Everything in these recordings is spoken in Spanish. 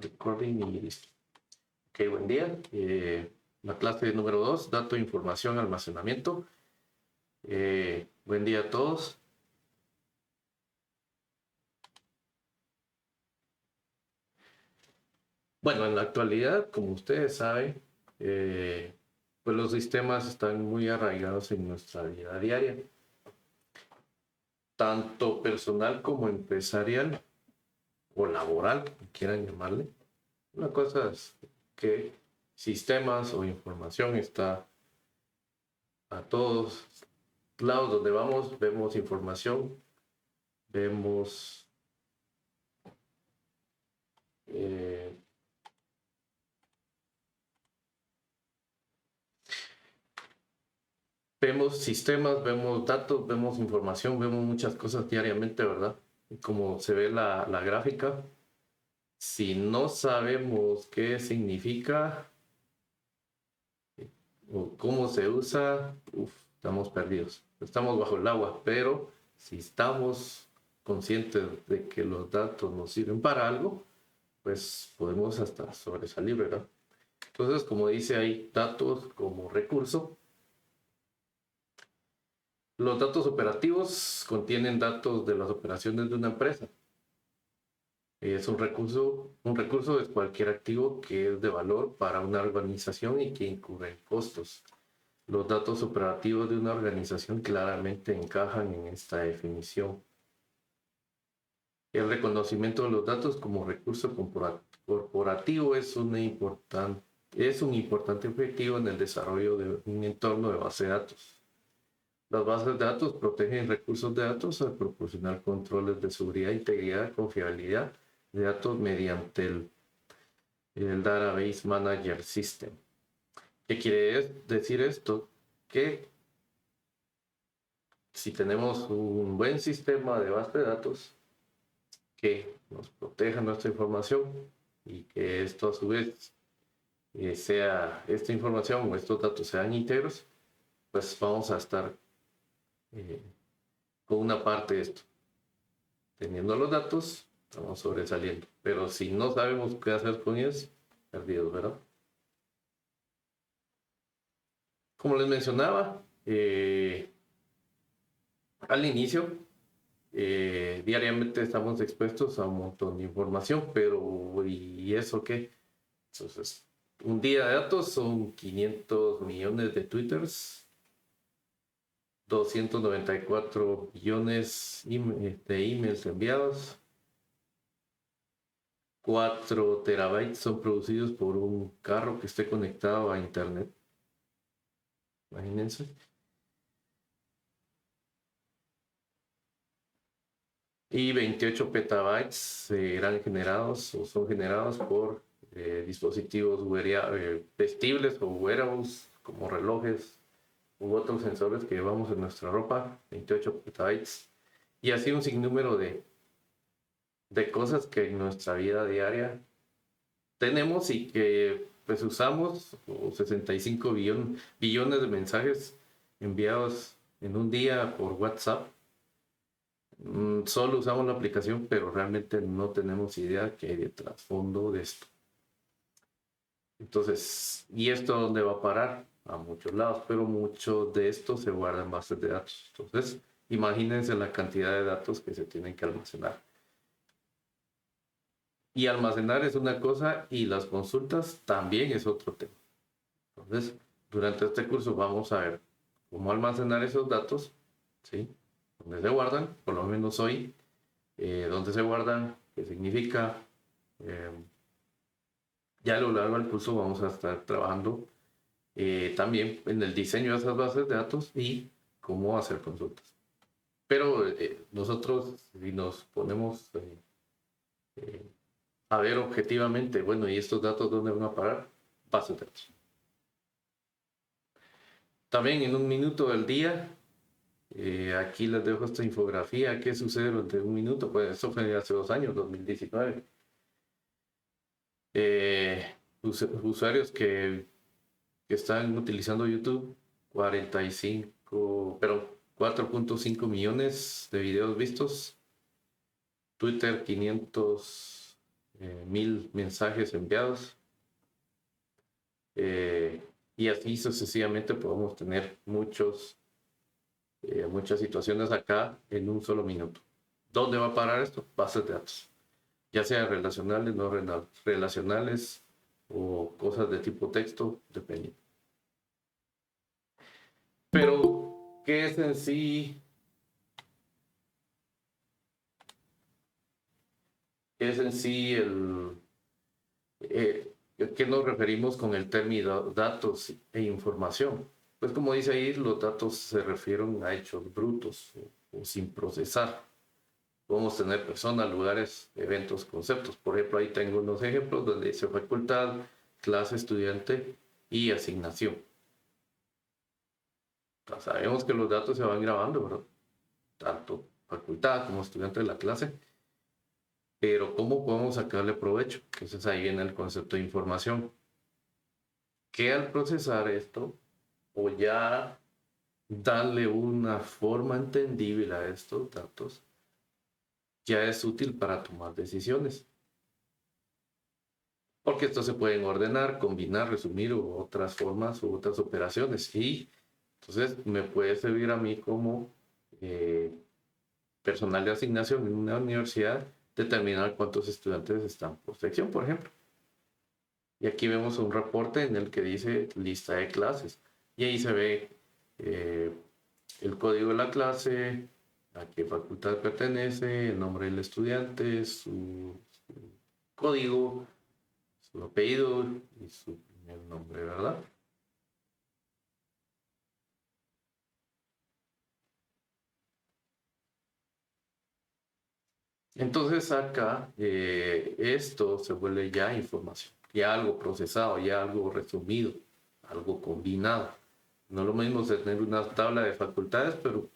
Recording y listo. Ok, buen día. La clase número 2, dato, información, almacenamiento. Buen día a todos. Bueno, en la actualidad, como ustedes saben, pues los sistemas están muy arraigados en nuestra vida diaria, tanto personal como empresarial o laboral, como quieran llamarle. Una cosa es que sistemas o información está a todos lados donde vamos, vemos información, vemos eh, vemos sistemas, vemos datos, vemos información, vemos muchas cosas diariamente, ¿verdad? Y como se ve la gráfica, si no sabemos qué significa o cómo se usa, estamos perdidos. Estamos bajo el agua, pero si estamos conscientes de que los datos nos sirven para algo, pues podemos hasta sobresalir, ¿verdad? Entonces, como dice ahí, datos como recurso. Los datos operativos contienen datos de las operaciones de una empresa. Es un recurso es cualquier activo que es de valor para una organización y que incurre en costos. Los datos operativos de una organización claramente encajan en esta definición. El reconocimiento de los datos como recurso corporativo es un importante objetivo en el desarrollo de un entorno de base de datos. Las bases de datos protegen recursos de datos al proporcionar controles de seguridad, integridad, confiabilidad de datos mediante el Database Manager System. ¿Qué quiere decir esto? Que si tenemos un buen sistema de base de datos que nos proteja nuestra información y que esto a su vez esta información o estos datos sean íntegros, pues vamos a estar eh, con una parte de esto. Teniendo los datos, estamos sobresaliendo. Pero si no sabemos qué hacer con ellos, perdidos, ¿verdad? Como les mencionaba, al inicio, diariamente estamos expuestos a un montón de información, pero ¿y eso qué? Entonces, un día de datos son 500 millones de twitters, 294 billones de emails enviados, 4 terabytes son producidos por un carro que esté conectado a internet. Imagínense. Y 28 petabytes serán generados o son generados por dispositivos vestibles o wearables como relojes u otros sensores que llevamos en nuestra ropa. 28 petabytes. Y así un sinnúmero de cosas que en nuestra vida diaria tenemos y que pues usamos, o 65 billones de mensajes enviados en un día por WhatsApp. Solo usamos la aplicación, pero realmente no tenemos idea que hay de trasfondo de esto. Entonces, ¿y esto dónde va a parar? A muchos lados, pero mucho de esto se guarda en bases de datos. Entonces, imagínense la cantidad de datos que se tienen que almacenar. Y almacenar es una cosa y las consultas también es otro tema. Entonces, durante este curso vamos a ver cómo almacenar esos datos, ¿sí? ¿Dónde se guardan? Por lo menos hoy, ¿dónde se guardan? ¿Qué significa? Eh, ya a lo largo del curso vamos a estar trabajando también en el diseño de esas bases de datos y cómo hacer consultas. Pero nosotros, si nos ponemos a ver objetivamente, bueno, ¿y estos datos dónde van a parar? Bases de datos. También en un minuto del día, aquí les dejo esta infografía. ¿Qué sucede durante un minuto? Pues eso fue hace 2 años, 2019. Usuarios que están utilizando YouTube, 4.5 millones de videos vistos. Twitter, 500 1000 mensajes enviados. Y así sucesivamente podemos tener muchas situaciones acá en un solo minuto. ¿Dónde va a parar esto? Bases de datos, ya sea relacionales, no relacionales o cosas de tipo texto, dependiendo. Pero, ¿qué es en sí? ¿Qué es en sí qué nos referimos con el término datos e información? Pues como dice ahí, los datos se refieren a hechos brutos o sin procesar. Podemos tener personas, lugares, eventos, conceptos. Por ejemplo, ahí tengo unos ejemplos donde dice facultad, clase, estudiante y asignación. Entonces, sabemos que los datos se van grabando, ¿verdad? Tanto facultad como estudiante de la clase. Pero ¿cómo podemos sacarle provecho? Entonces ahí viene el concepto de información. Que al procesar esto, o ya darle una forma entendible a estos datos, ya es útil para tomar decisiones. Porque estos se pueden ordenar, combinar, resumir u otras formas u otras operaciones. Y entonces me puede servir a mí como personal de asignación en una universidad determinar cuántos estudiantes están por sección, por ejemplo. Y aquí vemos un reporte en el que dice lista de clases. Y ahí se ve el código de la clase, a qué facultad pertenece, el nombre del estudiante, su código, su apellido y su primer nombre, ¿verdad? Entonces acá esto se vuelve ya información, ya algo procesado, ya algo resumido, algo combinado. No es lo mismo tener una tabla de facultades, pero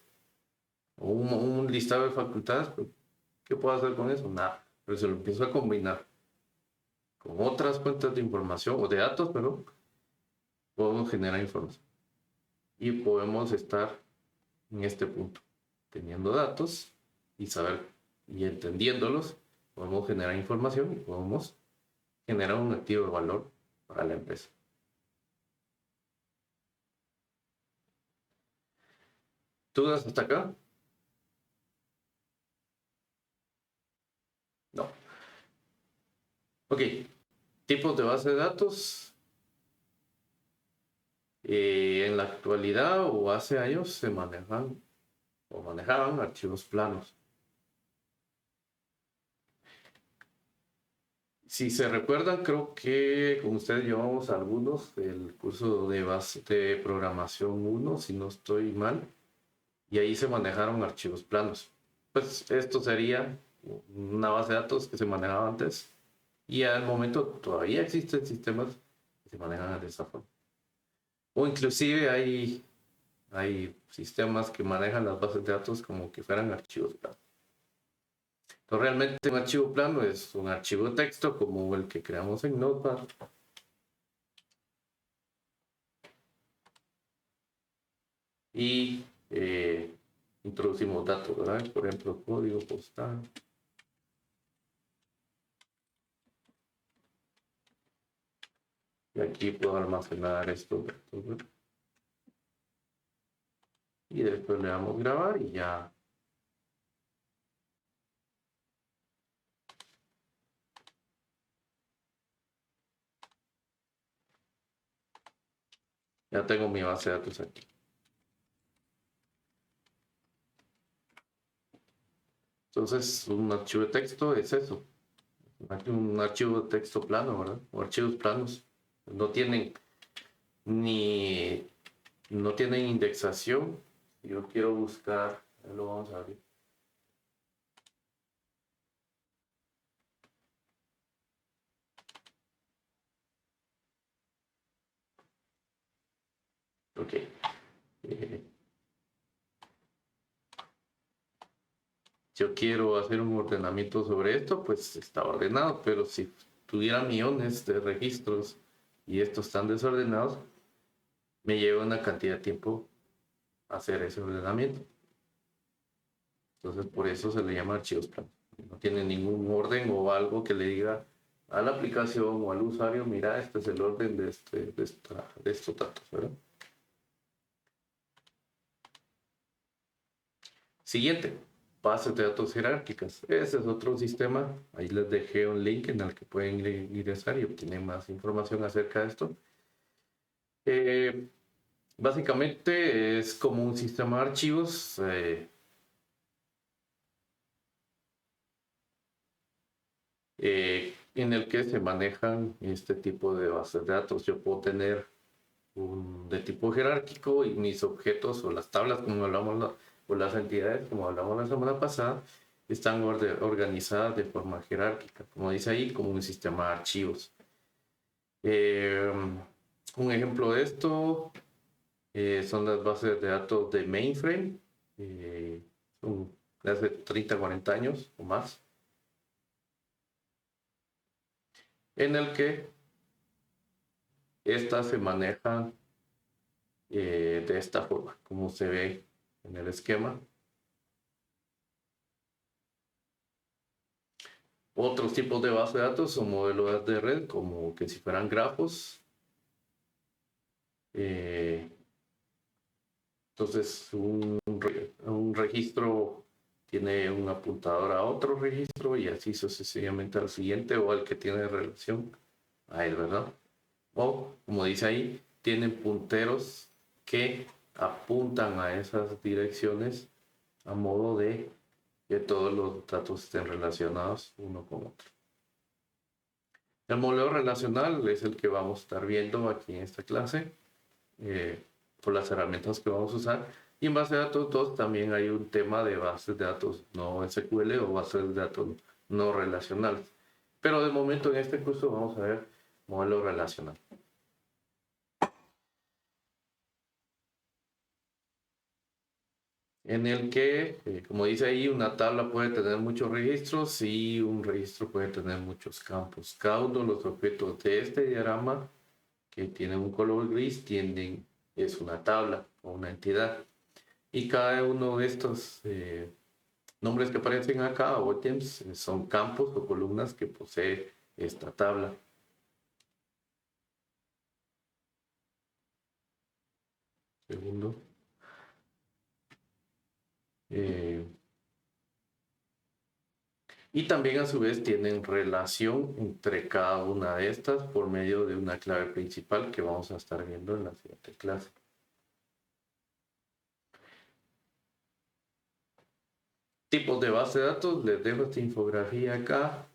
o un listado de facultades, pero ¿qué puedo hacer con eso? Nada, pero se lo empiezo a combinar con otras fuentes de información o de datos, pero podemos generar información. Y podemos estar en este punto, teniendo datos y saber y entendiéndolos, podemos generar información y podemos generar un activo de valor para la empresa. ¿Dudas hasta acá? No. Ok. Tipos de base de datos. En la actualidad o hace años se manejan o manejaban archivos planos. Si se recuerdan, creo que con ustedes llevamos algunos del curso de base de programación 1, si no estoy mal, y ahí se manejaron archivos planos. Pues esto sería una base de datos que se manejaba antes y al momento todavía existen sistemas que se manejan de esa forma. O inclusive hay sistemas que manejan las bases de datos como que fueran archivos planos. Entonces, realmente un archivo plano es un archivo de texto como el que creamos en Notepad. Y introducimos datos, ¿verdad? Por ejemplo, código postal. Y aquí puedo almacenar estos datos, ¿verdad? Y después le damos grabar y ya. Ya tengo mi base de datos aquí. Entonces, un archivo de texto es eso. Un archivo de texto plano, ¿verdad? O archivos planos. No tienen ni no tienen indexación. Si yo quiero buscar, lo vamos a abrir. Ok. Eh, yo quiero hacer un ordenamiento sobre esto, pues está ordenado, pero si tuviera millones de registros y estos están desordenados, me lleva una cantidad de tiempo hacer ese ordenamiento. Entonces, por eso se le llama archivos planos. No tiene ningún orden o algo que le diga a la aplicación o al usuario, mira, este es el orden de, de estos datos, ¿verdad? Siguiente, bases de datos jerárquicas. Ese es otro sistema. Ahí les dejé un link en el que pueden ingresar y obtener más información acerca de esto. Básicamente es como un sistema de archivos en el que se manejan este tipo de bases de datos. Yo puedo tener de tipo jerárquico y mis objetos o las tablas, como hablamos, o las entidades, como hablamos la semana pasada, están organizadas de forma jerárquica, como dice ahí, como un sistema de archivos. Un ejemplo de esto son las bases de datos de mainframe, son de hace 30, 40 años o más, en el que estas se manejan de esta forma, como se ve en el esquema. Otros tipos de base de datos son modelos de red, como que si fueran grafos. Entonces, un registro tiene un apuntador a otro registro y así sucesivamente al siguiente o al que tiene relación a él, ¿verdad? O, como dice ahí, tienen punteros que apuntan a esas direcciones a modo de que todos los datos estén relacionados uno con otro. El modelo relacional es el que vamos a estar viendo aquí en esta clase por las herramientas que vamos a usar. Y en base de datos 2 también hay un tema de bases de datos no SQL o bases de datos no relacionales. Pero de momento en este curso vamos a ver modelo relacional. En el que, como dice ahí, una tabla puede tener muchos registros y un registro puede tener muchos campos. Cada uno de los objetos de este diagrama que tienen un color gris es una tabla o una entidad. Y cada uno de estos nombres que aparecen acá, o ítems, son campos o columnas que posee esta tabla. Segundo. Eh, y también a su vez tienen relación entre cada una de estas por medio de una clave principal que vamos a estar viendo en la siguiente clase. Tipos de base de datos, les dejo esta infografía acá.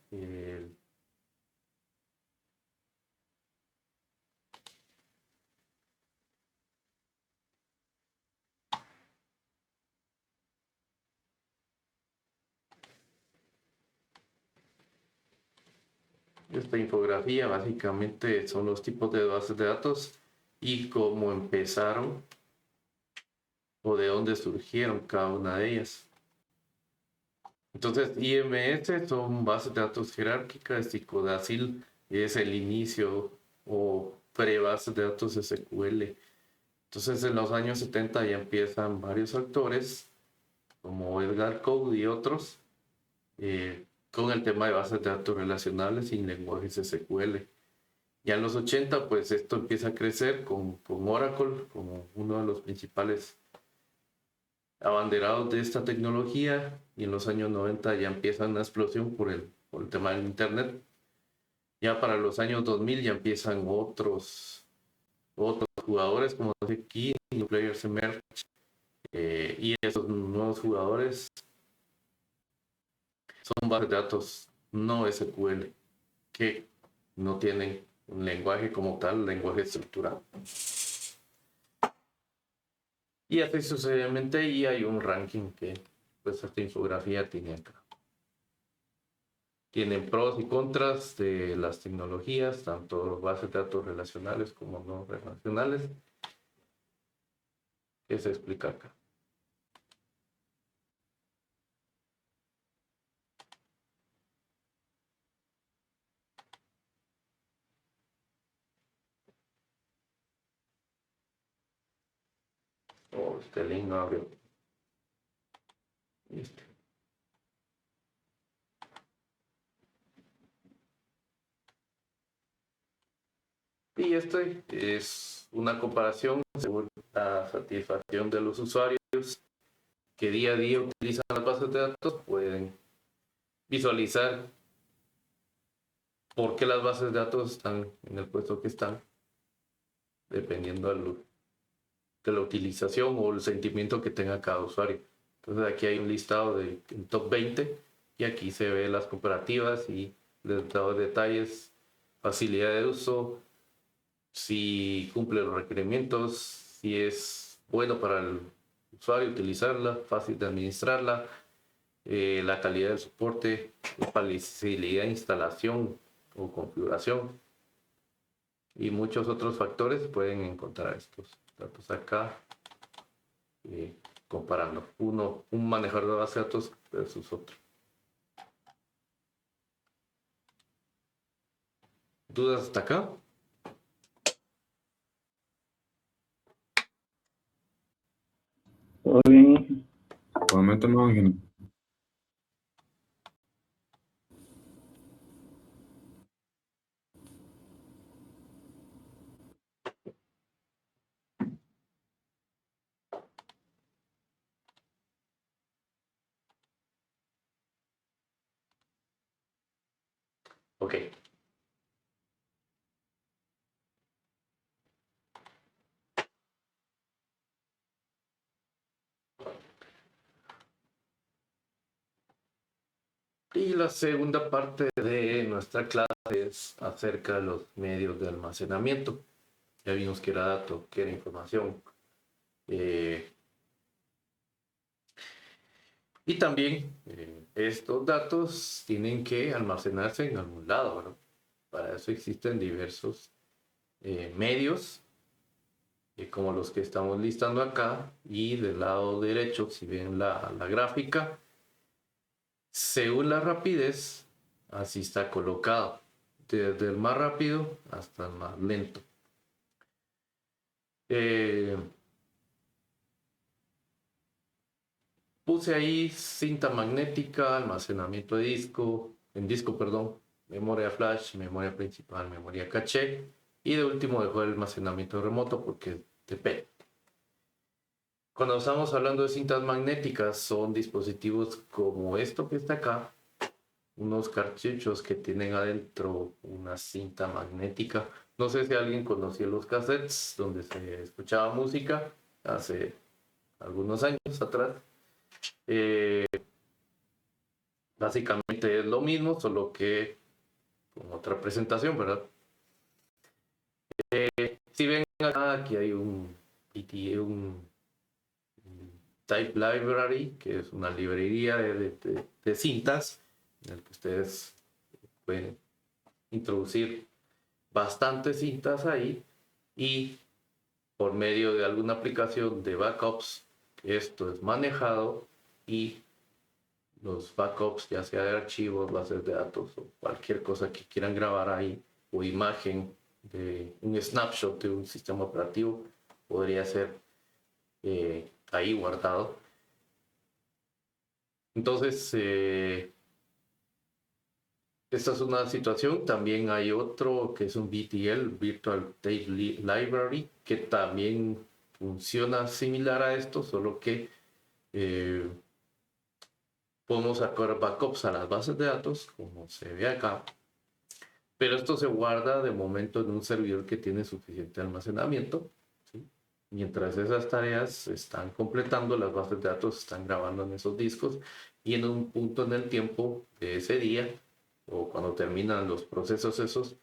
Esta infografía básicamente son los tipos de bases de datos y cómo empezaron o de dónde surgieron cada una de ellas. Entonces, IMS son bases de datos jerárquicas y CODASIL es el inicio o pre-bases de datos SQL. Entonces, en los años 70 ya empiezan varios actores, como Edgar Code y otros, con el tema de bases de datos relacionales y lenguajes SQL. Ya en los 80, pues esto empieza a crecer con Oracle como uno de los principales abanderados de esta tecnología, y en los años 90 ya empieza una explosión por el tema del Internet. Ya para los años 2000 ya empiezan otros jugadores, como dice aquí, New Players Emerge, y esos nuevos jugadores son bases de datos no SQL, que no tienen un lenguaje como tal, lenguaje estructurado. Y así sucesivamente, y hay un ranking que pues esta infografía tiene acá. Tienen pros y contras de las tecnologías, tanto bases de datos relacionales como no relacionales, que se explica acá. Oh, este link no abrió. Este. Y este es una comparación según la satisfacción de los usuarios que día a día utilizan las bases de datos, pueden visualizar por qué las bases de datos están en el puesto que están, dependiendo de la utilización o el sentimiento que tenga cada usuario. Entonces aquí hay un listado del top 20 y aquí se ve las comparativas y les doy detalles, facilidad de uso, si cumple los requerimientos, si es bueno para el usuario utilizarla, fácil de administrarla, la calidad del soporte, la facilidad de instalación o configuración y muchos otros factores. Pueden encontrar estos datos acá, comparando un manejador de base de datos versus otro. ¿Dudas hasta acá? Todo bien. Por el momento no, Ángel. Ok. Y la segunda parte de nuestra clase es acerca de los medios de almacenamiento. Ya vimos que era dato, que era información. Y también estos datos tienen que almacenarse en algún lado, ¿no? Para eso existen diversos medios, como los que estamos listando acá. Y del lado derecho, si ven la gráfica, según la rapidez, así está colocado, desde el más rápido hasta el más lento. Puse ahí cinta magnética, almacenamiento de disco, perdón, memoria flash, memoria principal, memoria caché, y de último dejo el almacenamiento remoto porque depende. Cuando estamos hablando de cintas magnéticas, son dispositivos como esto que está acá, unos cartuchos que tienen adentro una cinta magnética. No sé si alguien conocía los cassettes donde se escuchaba música hace algunos años atrás. Básicamente es lo mismo, solo que con otra presentación, ¿verdad? Si ven acá, aquí hay un Type Library, que es una librería de cintas, en el que ustedes pueden introducir bastantes cintas ahí, y por medio de alguna aplicación de backups, esto es manejado, y los backups, ya sea de archivos, bases de datos o cualquier cosa que quieran grabar ahí, o imagen de un snapshot de un sistema operativo, podría ser ahí guardado. Entonces, esta es una situación. También hay otro que es un VTL, Virtual Tape Library, que también funciona similar a esto, solo que podemos sacar backups a las bases de datos, como se ve acá, pero esto se guarda de momento en un servidor que tiene suficiente almacenamiento, ¿sí? Mientras esas tareas se están completando, las bases de datos están grabando en esos discos, y en un punto en el tiempo de ese día, o cuando terminan los procesos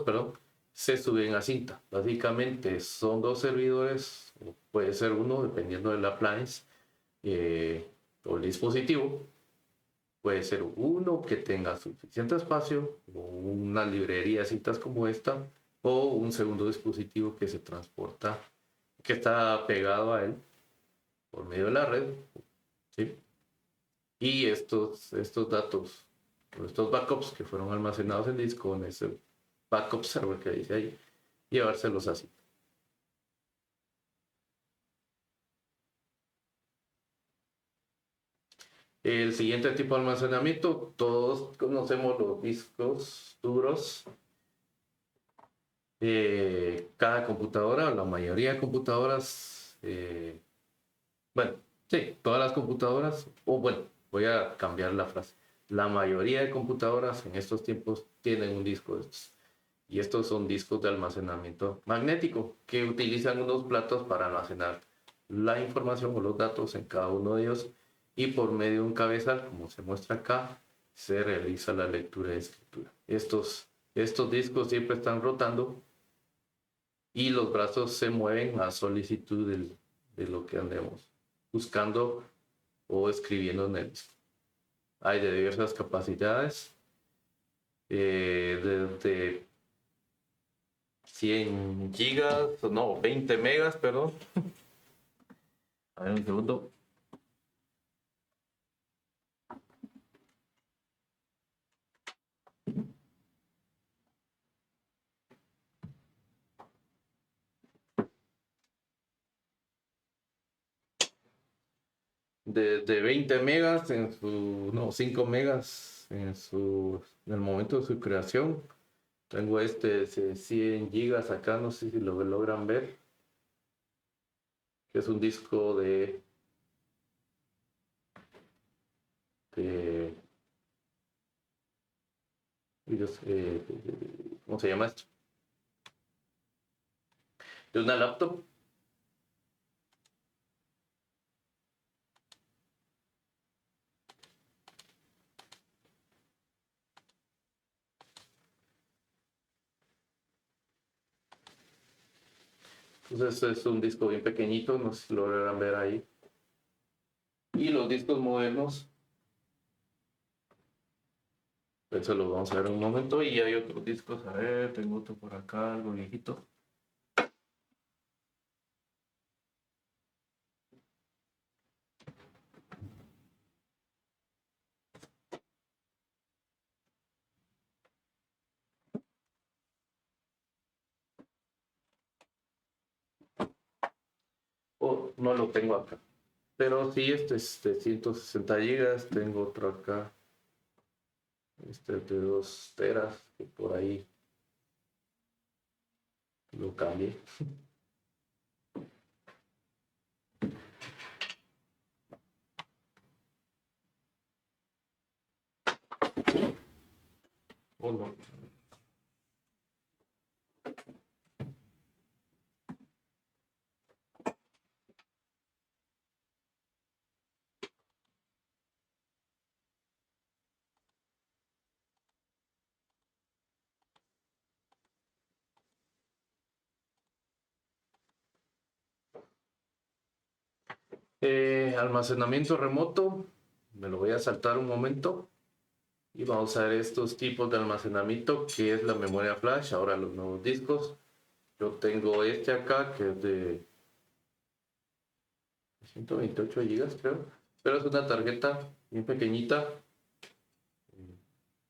perdón, se suben a cinta. Básicamente son dos servidores, o puede ser uno, dependiendo del appliance o el dispositivo. Puede ser uno que tenga suficiente espacio, o una librería de cintas como esta, o un segundo dispositivo que se transporta, que está pegado a él por medio de la red, ¿sí? Y estos datos, estos backups que fueron almacenados en disco, en ese backup server que dice ahí, llevárselos así. El siguiente tipo de almacenamiento, todos conocemos los discos duros. Cada computadora, la mayoría de computadoras, bueno, sí, todas las computadoras, o bueno, voy a cambiar la frase. La mayoría de computadoras en estos tiempos tienen un disco de estos. Y estos son discos de almacenamiento magnético que utilizan unos platos para almacenar la información o los datos en cada uno de ellos. Y por medio de un cabezal, como se muestra acá, se realiza la lectura y escritura. Estos discos siempre están rotando y los brazos se mueven a solicitud de lo que andemos buscando o escribiendo en el disco. Hay de diversas capacidades, desde 100 gigas, no, 20 megas, perdón. A ver un segundo. De 20 megas en su, no, 5 megas en el momento de su creación. Tengo este 100 gigas acá, no sé si lo logran ver, que es un disco de ¿cómo se llama esto? De una laptop. Entonces es un disco bien pequeñito, no sé si lo logran ver ahí. Y los discos modernos, eso lo vamos a ver en un momento. Y hay otros discos, a ver, tengo otro por acá, algo viejito. Oh, no lo tengo acá. Pero sí, este es de 160 gigas. Tengo otro acá, este de 2 teras, que por ahí lo cambié. Oh, no. Almacenamiento remoto, me lo voy a saltar un momento y vamos a ver estos tipos de almacenamiento, que es la memoria flash, ahora los nuevos discos. Yo tengo este acá que es de 128 gigas, creo, pero es una tarjeta bien pequeñita,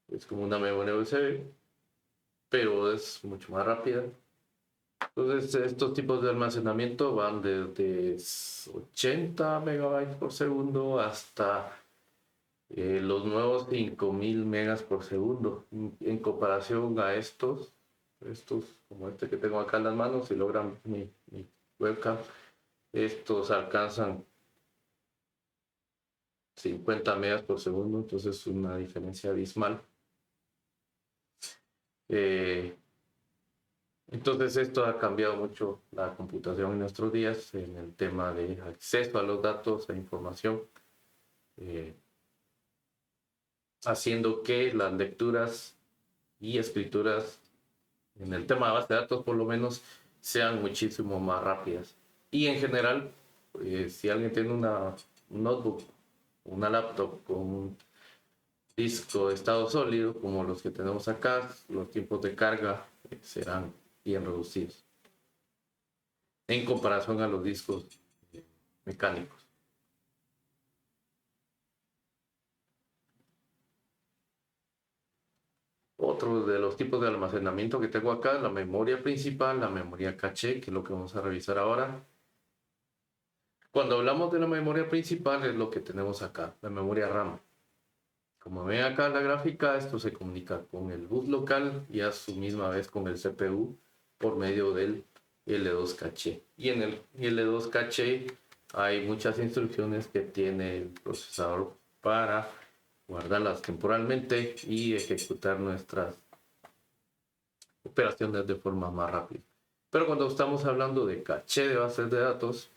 es como una memoria USB, pero es mucho más rápida. Entonces, estos tipos de almacenamiento van desde 80 megabytes por segundo hasta los nuevos 5000 megas por segundo. En comparación a estos como este que tengo acá en las manos, si logran mi webcam, estos alcanzan 50 megas por segundo, entonces es una diferencia abismal. Entonces esto ha cambiado mucho la computación en nuestros días en el tema de acceso a los datos e información, eh, haciendo que las lecturas y escrituras en el tema de base de datos por lo menos sean muchísimo más rápidas. Y en general, si alguien tiene un notebook, una laptop con un disco de estado sólido como los que tenemos acá, los tiempos de carga serán bien reducidos en comparación a los discos mecánicos. Otro de los tipos de almacenamiento que tengo acá, la memoria principal, la memoria caché, que es lo que vamos a revisar ahora. Cuando hablamos de la memoria principal es lo que tenemos acá, la memoria RAM. Como ven acá en la gráfica, esto se comunica con el bus local y a su misma vez con el CPU. por medio del L2 caché. Y en el L2 caché hay muchas instrucciones que tiene el procesador para guardarlas temporalmente y ejecutar nuestras operaciones de forma más rápida. Pero cuando estamos hablando de caché de bases de datos,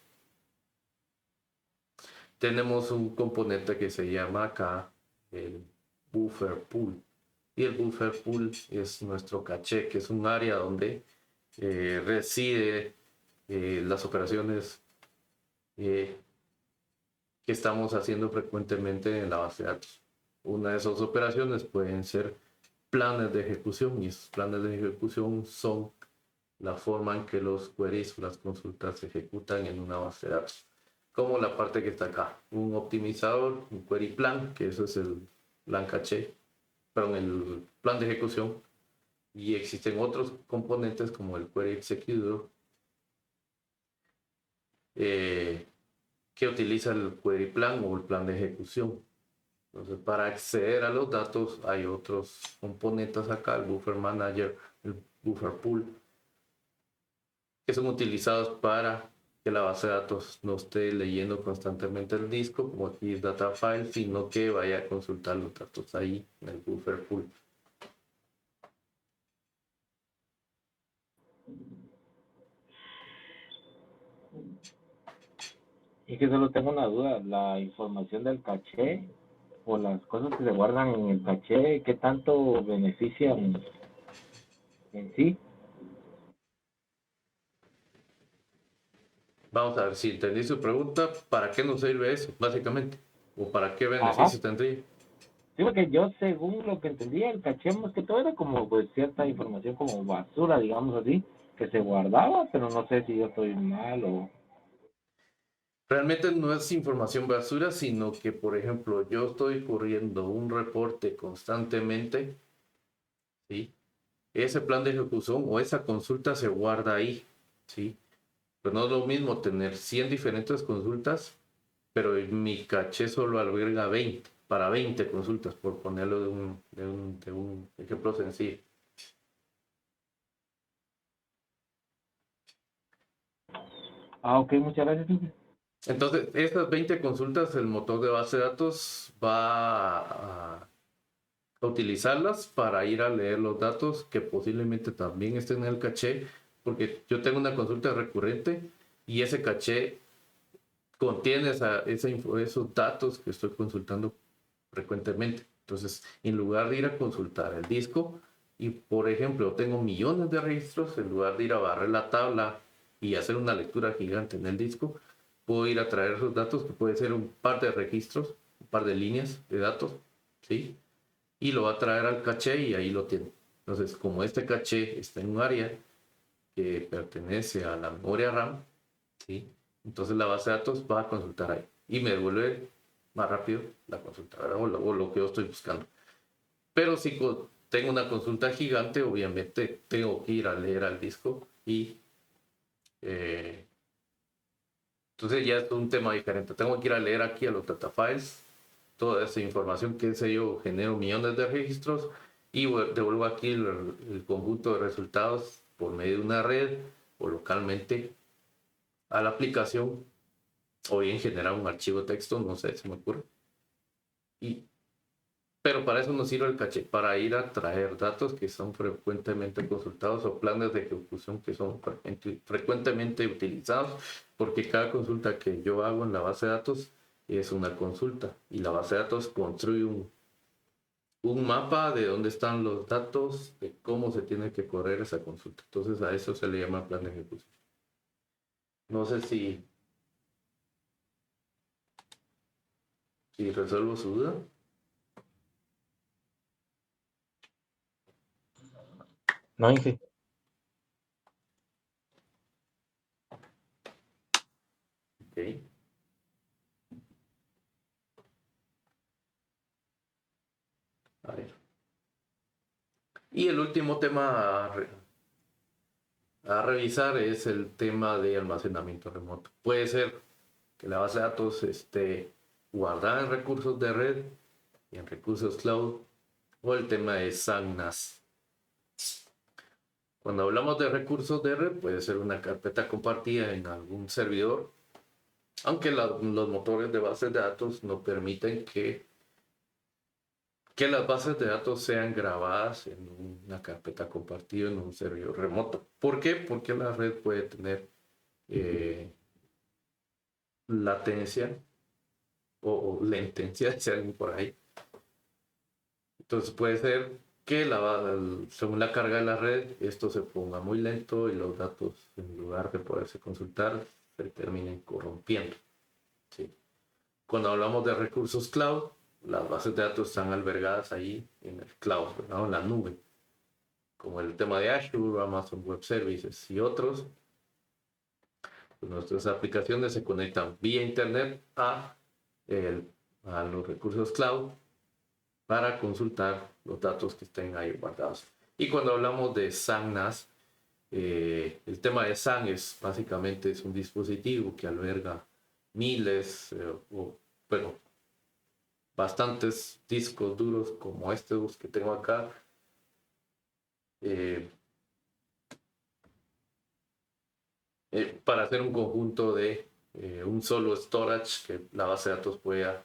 tenemos un componente que se llama acá el buffer pool. Y el buffer pool es nuestro caché, que es un área donde reside las operaciones que estamos haciendo frecuentemente en la base de datos. Una de esas operaciones pueden ser planes de ejecución, y esos planes de ejecución son la forma en que los queries o las consultas se ejecutan en una base de datos. Como la parte que está acá, un optimizador, un query plan, que eso es el plan caché, perdón, el plan de ejecución. Y existen otros componentes como el query executor, que utiliza el query plan o el plan de ejecución. Entonces, para acceder a los datos hay otros componentes acá, el buffer manager, el buffer pool, que son utilizados para que la base de datos no esté leyendo constantemente el disco, como aquí es data file, sino que vaya a consultar los datos ahí en el buffer pool. Y que solo tengo una duda, la información del caché o las cosas que se guardan en el caché, ¿qué tanto benefician en sí? Vamos a ver si entendí su pregunta. ¿Para qué nos sirve eso, básicamente? ¿O para qué Ajá. beneficio tendría? Sí, porque yo según lo que entendía, el caché más que todo era como pues cierta información como basura, digamos así, que se guardaba, pero no sé si yo estoy mal o... Realmente no es información basura, sino que, por ejemplo, yo estoy corriendo un reporte constantemente, ¿sí? Ese plan de ejecución o esa consulta se guarda ahí, ¿sí? Pero no es lo mismo tener 100 diferentes consultas, pero mi caché solo alberga 20, para 20 consultas, por ponerlo de un ejemplo sencillo. Ah, ok, muchas gracias. Entonces, estas 20 consultas, el motor de base de datos va a utilizarlas para ir a leer los datos que posiblemente también estén en el caché, porque yo tengo una consulta recurrente y ese caché contiene esos datos que estoy consultando frecuentemente. Entonces, en lugar de ir a consultar el disco y, por ejemplo, tengo millones de registros, en lugar de ir a barrer la tabla y hacer una lectura gigante en el disco, puedo ir a traer esos datos, que puede ser un par de registros, un par de líneas de datos, ¿sí? Y lo va a traer al caché y ahí lo tiene. Entonces, como este caché está en un área que pertenece a la memoria RAM, ¿sí? Entonces la base de datos va a consultar ahí y me devuelve más rápido la consulta, ¿verdad? O lo que yo estoy buscando. Pero si tengo una consulta gigante, obviamente tengo que ir a leer al disco y eh, entonces ya es un tema diferente. Tengo que ir a leer aquí a los data files, toda esa información, que sé yo, genero millones de registros y devuelvo aquí el conjunto de resultados por medio de una red o localmente a la aplicación, o bien generar un archivo de texto, no sé, se me ocurre. Pero para eso nos sirve el caché, para ir a traer datos que son frecuentemente consultados o planes de ejecución que son frecuentemente utilizados, porque cada consulta que yo hago en la base de datos es una consulta y la base de datos construye un mapa de dónde están los datos, de cómo se tiene que correr esa consulta. Entonces a eso se le llama plan de ejecución. No sé si resuelvo su duda. No, Inge. Ok. A ver. Y el último tema a revisar es el tema de almacenamiento remoto. Puede ser que la base de datos esté guardada en recursos de red y en recursos cloud, o el tema de SAN NAS. Cuando hablamos de recursos de red, puede ser una carpeta compartida en algún servidor, aunque los motores de bases de datos no permiten que las bases de datos sean grabadas en una carpeta compartida en un servidor remoto. ¿Por qué? Porque la red puede tener latencia o lentencia, si alguien por ahí. Entonces puede ser que según la carga de la red, esto se ponga muy lento y los datos, en lugar de poderse consultar, se terminen corrompiendo. ¿Sí? Cuando hablamos de recursos cloud, las bases de datos están albergadas ahí en el cloud, ¿no? En la nube, como el tema de Azure, Amazon Web Services y otros. Pues nuestras aplicaciones se conectan vía internet a los recursos cloud para consultar los datos que estén ahí guardados. Y cuando hablamos de SAN NAS, el tema de SAN básicamente es un dispositivo que alberga miles bueno, bastantes discos duros como estos que tengo acá. Para hacer un conjunto de un solo storage que la base de datos pueda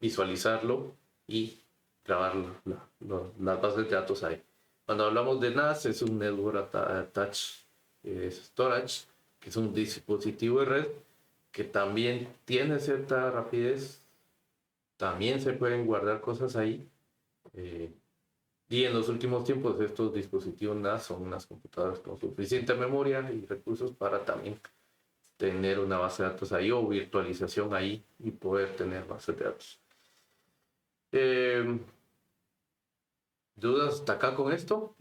visualizarlo y grabar las bases de datos ahí. Cuando hablamos de NAS, es un Network Attached Storage, que es un dispositivo de red que también tiene cierta rapidez, también se pueden guardar cosas ahí. Y en los últimos tiempos estos dispositivos NAS son unas computadoras con suficiente memoria y recursos para también tener una base de datos ahí o virtualización ahí y poder tener bases de datos. ¿Dudas hasta acá con esto?